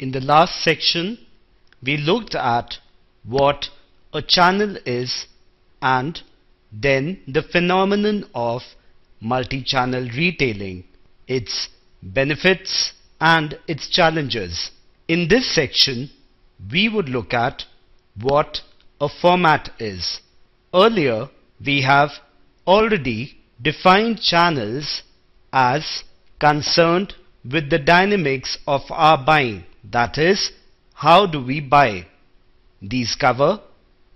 In the last section, we looked at what a channel is and then the phenomenon of multi-channel retailing, its benefits and its challenges. In this section, we would look at what a format is. Earlier, we have already defined channels as concerned with the dynamics of our buying, that is, how do we buy. These cover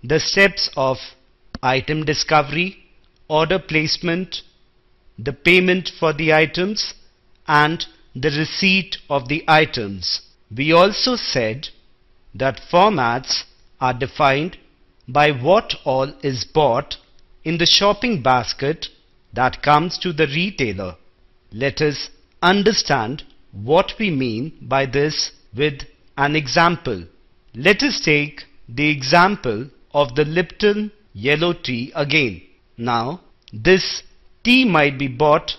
the steps of item discovery, order placement, the payment for the items, and the receipt of the items. We also said that formats are defined by what all is bought in the shopping basket that comes to the retailer. Let us understand what we mean by this with an example. Let us take the example of the Lipton yellow tea again. Now, this tea might be bought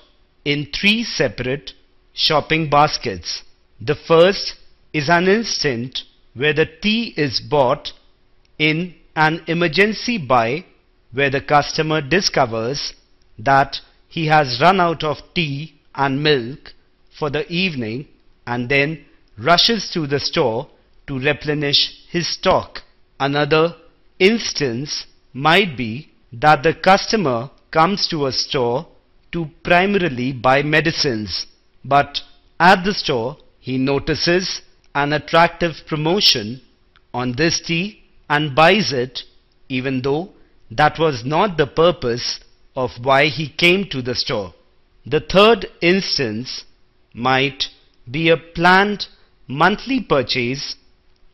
in 3 separate shopping baskets. The first is an instant where the tea is bought in an emergency buy where the customer discovers that he has run out of tea and milk for the evening and then rushes to the store to replenish his stock. Another instance might be that the customer comes to a store to primarily buy medicines, but at the store he notices an attractive promotion on this tea and buys it, even though that was not the purpose of why he came to the store. The third instance might be a planned monthly purchase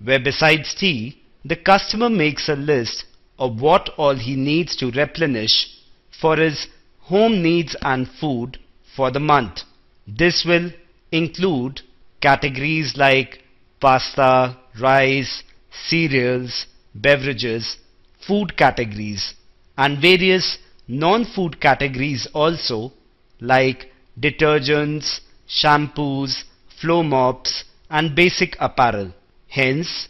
where besides tea, the customer makes a list of what all he needs to replenish for his home needs and food for the month. This will include categories like pasta, rice, cereals, beverages, food categories, and various non-food categories also like detergents, shampoos, floor mops, and basic apparel. Hence,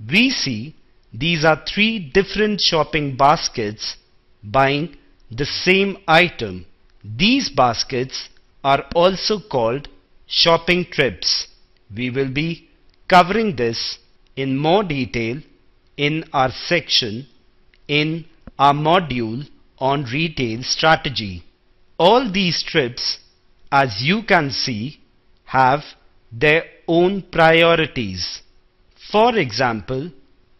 we see these are 3 different shopping baskets buying the same item. These baskets are also called shopping trips. We will be covering this in more detail in our section in our module on retail strategy. All these trips, as you can see, have their own priorities. For example,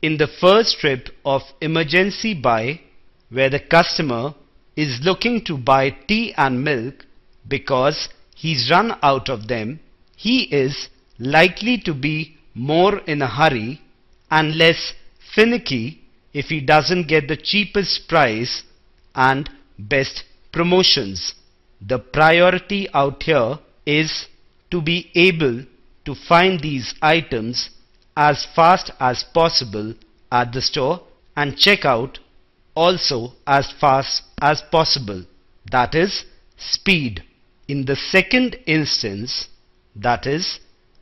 in the first trip of emergency buy, where the customer is looking to buy tea and milk because he's run out of them, he is likely to be more in a hurry and less finicky if he doesn't get the cheapest price and best promotions. The priority out here is to be able to find these items as fast as possible at the store and check out also as fast as possible. That is speed. In the second instance, that is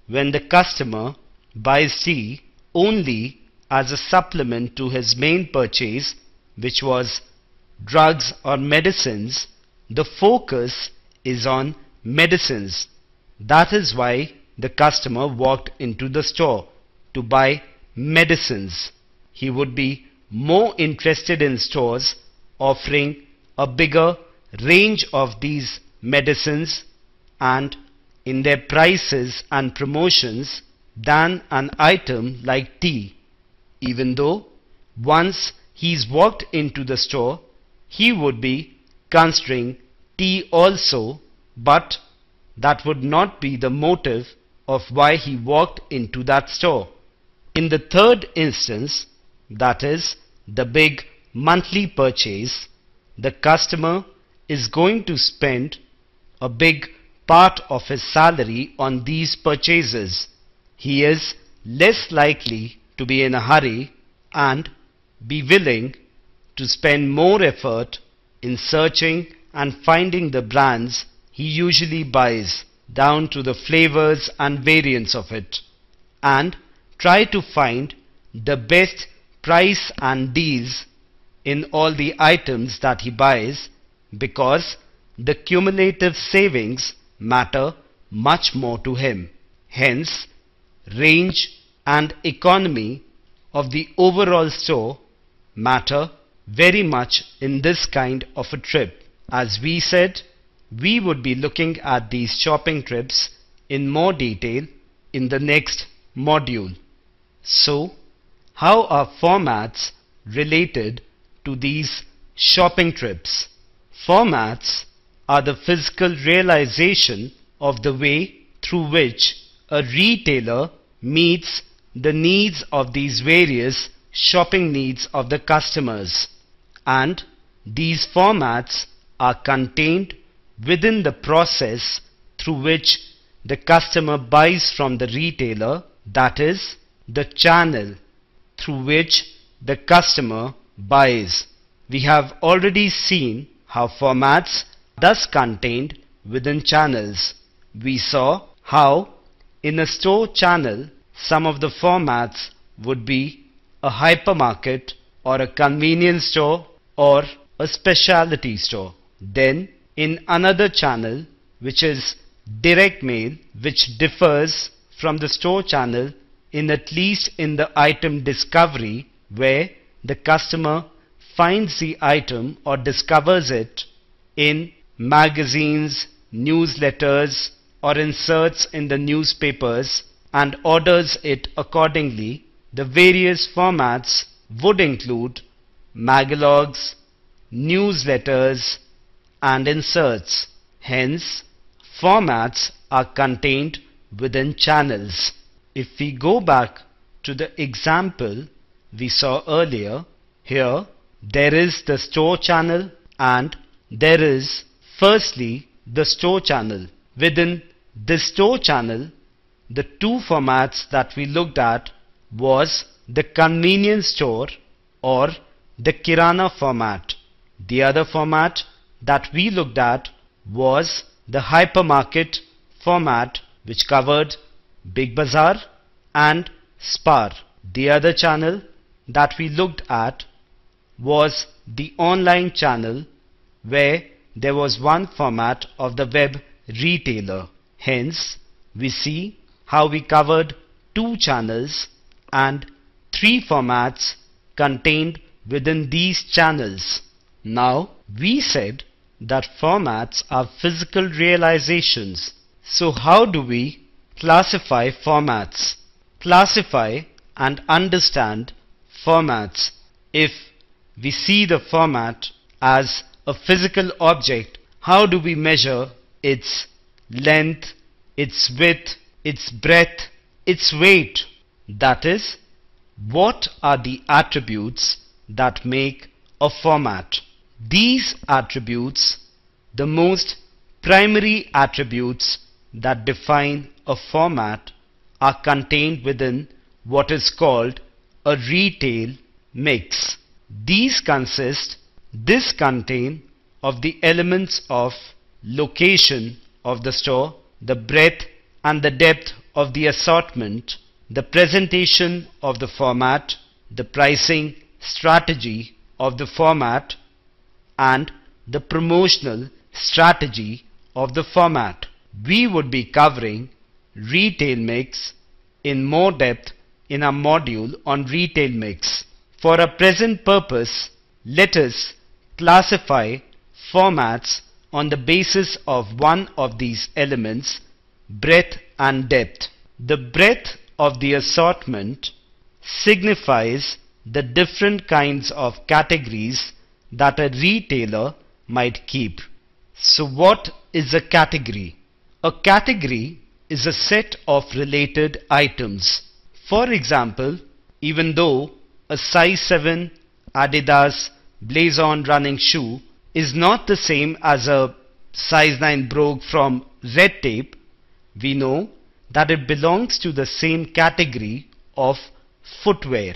when the customer buys tea only as a supplement to his main purchase, which was drugs or medicines, the focus is on medicines. That is why the customer walked into the store to buy medicines. He would be more interested in stores offering a bigger range of these medicines and in their prices and promotions than an item like tea. Even though once he's walked into the store, he would be considering tea also, but that would not be the motive of why he walked into that store. In the third instance, that is the big monthly purchase, the customer is going to spend a big part of his salary on these purchases. He is less likely to be in a hurry and be willing to spend more effort in searching and finding the brands he usually buys down to the flavors and variants of it. And try to find the best price and deals in all the items that he buys, because the cumulative savings matter much more to him. Hence, range and economy of the overall store matter very much in this kind of a trip. As we said, we would be looking at these shopping trips in more detail in the next module. So, how are formats related to these shopping trips? Formats are the physical realization of the way through which a retailer meets the needs of these various shopping needs of the customers, and these formats are contained within the process through which the customer buys from the retailer, that is, the channel through which the customer buys. We have already seen how formats are thus contained within channels. We saw how in a store channel some of the formats would be a hypermarket or a convenience store or a specialty store. Then in another channel, which is direct mail, which differs from the store channel in at least in the item discovery, where the customer finds the item or discovers it in magazines, newsletters, or inserts in the newspapers and orders it accordingly. The various formats would include magalogs, newsletters, and inserts. Hence, formats are contained within channels. If we go back to the example we saw earlier, here there is the store channel and there is firstly the store channel. Within this store channel, the two formats that we looked at was the convenience store or the Kirana format. The other format that we looked at was the hypermarket format, which covered Big Bazaar and Spar. The other channel that we looked at was the online channel, where there was one format of the web retailer. Hence, we see how we covered two channels and three formats contained within these channels. Now, we said that formats are physical realizations. So how do we classify formats? Classify and understand formats. If we see the format as a physical object, how do we measure its length, its width, its breadth, its weight? That is, what are the attributes that make a format? These attributes, the most primary attributes that define a format, are contained within what is called a retail mix. These contain of the elements of location of the store, the breadth and the depth of the assortment, the presentation of the format, the pricing strategy of the format, and the promotional strategy of the format. We would be covering retail mix in more depth in our module on retail mix. For our present purpose, let us classify formats on the basis of one of these elements, breadth and depth. The breadth of the assortment signifies the different kinds of categories that a retailer might keep. So what is a category? A category is a set of related items. For example, even though a size 7 Adidas Blaze-On running shoe is not the same as a size 9 Brogue from Red Tape, we know that it belongs to the same category of footwear.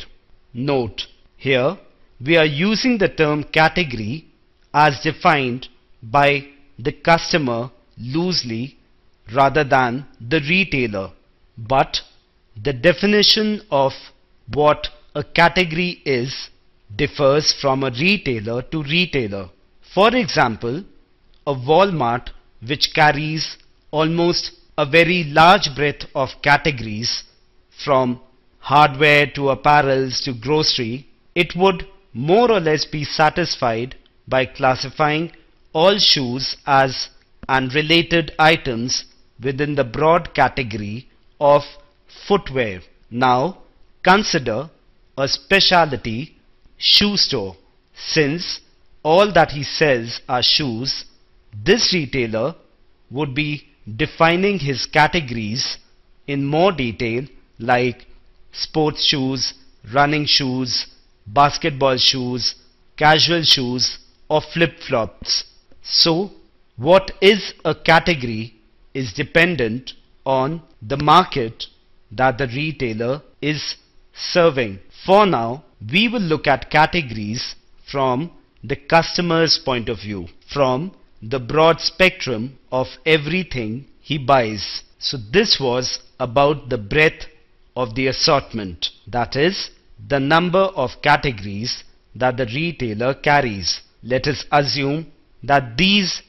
Note, here we are using the term category as defined by the customer loosely rather than the retailer. But the definition of what a category is differs from a retailer to retailer. For example, a Walmart, which carries almost a very large breadth of categories from hardware to apparels to grocery, it would more or less be satisfied by classifying all shoes as and related items within the broad category of footwear. Now consider a specialty shoe store. Since all that he sells are shoes, this retailer would be defining his categories in more detail, like sports shoes, running shoes, basketball shoes, casual shoes, or flip-flops. So what is a category is dependent on the market that the retailer is serving. For now, we will look at categories from the customer's point of view, from the broad spectrum of everything he buys. So this was about the breadth of the assortment, that is, the number of categories that the retailer carries. Let us assume that these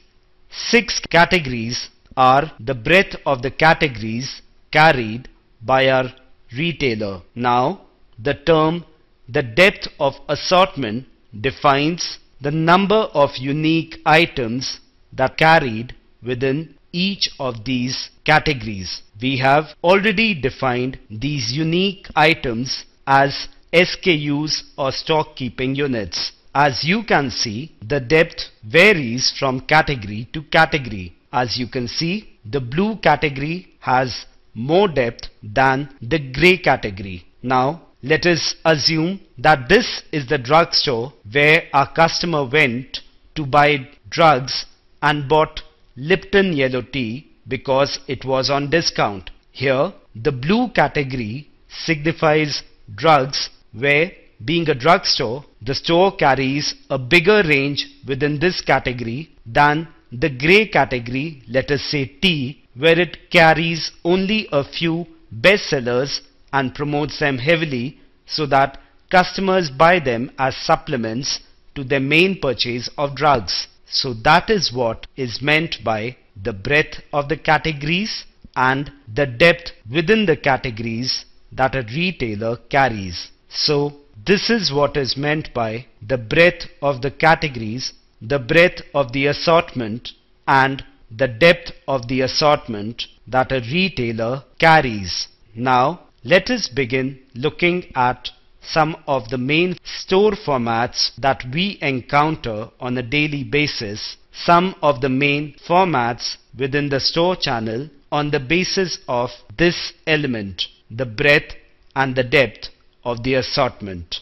6 categories are the breadth of the categories carried by our retailer. Now, the term the depth of assortment defines the number of unique items that carried within each of these categories. We have already defined these unique items as SKUs or stock keeping units. As you can see, the depth varies from category to category. As you can see, the blue category has more depth than the gray category. Now, let us assume that this is the drugstore where our customer went to buy drugs and bought Lipton yellow tea because it was on discount. Here, the blue category signifies drugs, where, being a drugstore, the store carries a bigger range within this category than the grey category, let us say tea, where it carries only a few bestsellers and promotes them heavily so that customers buy them as supplements to their main purchase of drugs. So that is what is meant by the breadth of the categories and the depth within the categories that a retailer carries. So this is what is meant by the breadth of the categories, the breadth of the assortment, and the depth of the assortment that a retailer carries. Now let us begin looking at some of the main store formats that we encounter on a daily basis, some of the main formats within the store channel on the basis of this element, the breadth and the depth of the assortment.